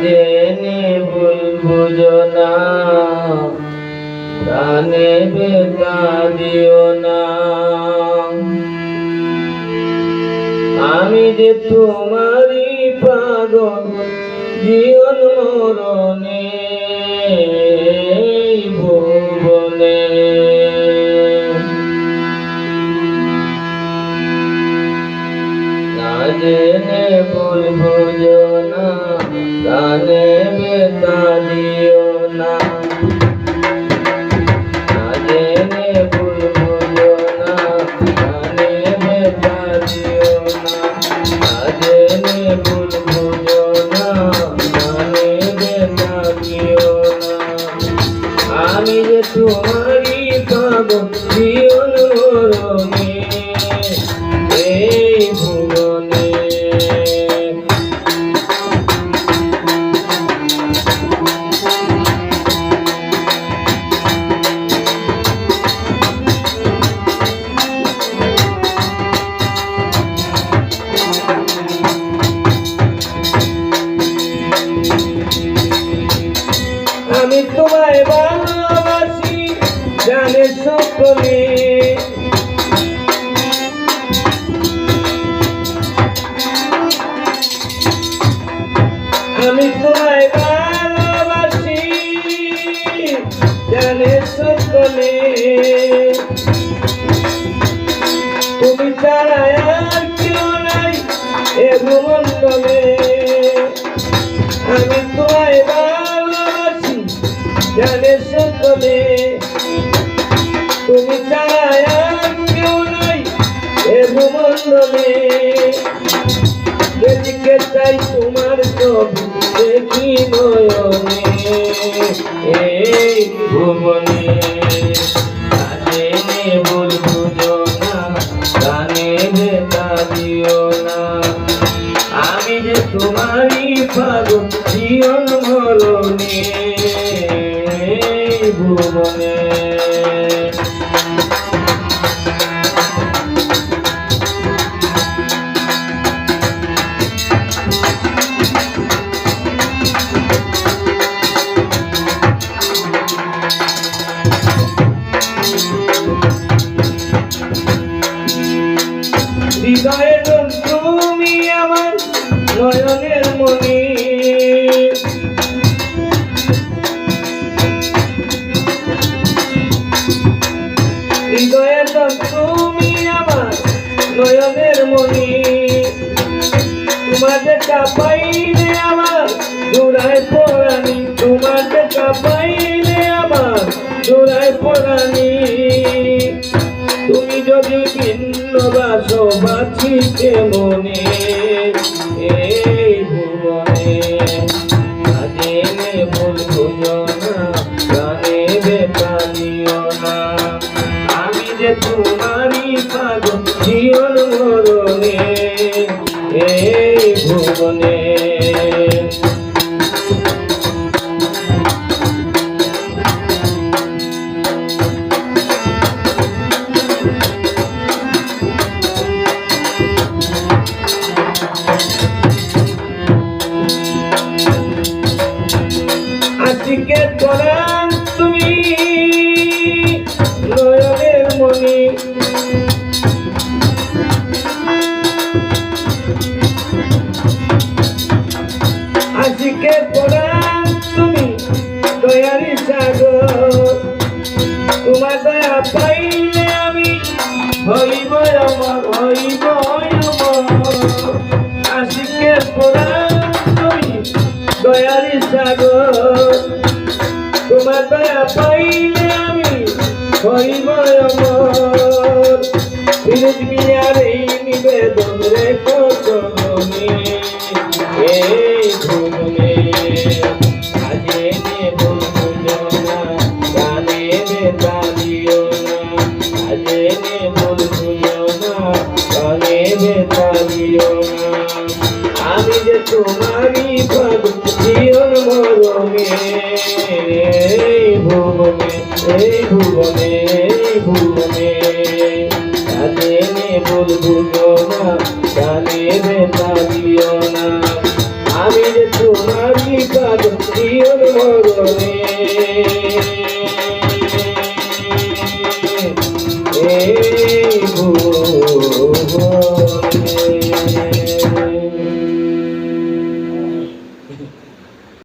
জেনে ভুল বুঝো না, প্রাণে ব্যথা দিও না। আমি যে তোমারই পাগল, জীবন মরণে ভুবনে। না জেনে ভুল বুঝো না, প্রাণে ব্যথা দিও না। না জেনে ভুল বুঝো না, প্রাণে ব্যথা দিও না। না জেনে ভুল বুঝো না, প্রাণে ব্যথা দিও না। আমি যে তোমারই পাগল, জীবন মরণে এই ভুবনে। আমি তোমায় ভালোবাসি জানে সকলে, আমি তোমায় ভালোবাসি জানে সকলে। তুমি ছাড়া আর কেউ নাই এ ভুবনে। আমি তোমায় ভালোবাসি জানে সকলে। তুমি ছাড়া আর কেউ নাই এ ভুবনে। যেদিকে চাই তোমার ছবি দেখি নয়নে এই ভুবনে। না জেনে ভুল বুঝো না, প্রাণে ব্যথা দিও না। আমি যে তোমারই পাগল, জীবন মরণে ভুবনে। হৃদয়ের তুমি আমার নয়নের মণি। হৃদয়ের তুমি আমার নয়নের মণি। তোমার দেখা পাইলে আমার জোড়ায় পরানি। তোমার দেখা পাইলে আমার জোড়ায় পরানি। তুমি যদি ভিন্ন বাসো বাঁচিতে মনে এই ভুবনে। না জেনে ভুল বুঝো না, প্রাণে ব্যথা দিও না। আমি যে তোমারই পাগল, জীবন মরণে এই ভুবনে। আশিকের পরাণ তুমি নয়নের মণি। আশিকের পরাণ তুমি দয়ারি সাগর। তোমার দয়া পাইলে আমি হইব আমার, হইব আমার। আশিকের পরাণ তুমি দয়ারি সাগর। তোমার দয়া পাইলে আমি হইব আমার। ফিরোজ মিয়ার এই নিবেদন রেখো চরণে এই ভুবনে। না জেনে ভুল বুঝো না, প্রাণে ব্যথা দিও না। না জেনে ভুল বুঝো না, প্রাণে ব্যথা দিও না। আমি যে তোমারই পাগল, জীবন মরণে এই ভুবনে এই ভুবনে এই ভুবনে। না জেনে ভুল বুঝো না, প্রাণে ব্যথা দিও না। আমি যে তোমারই কাঁদো জীবন মরণে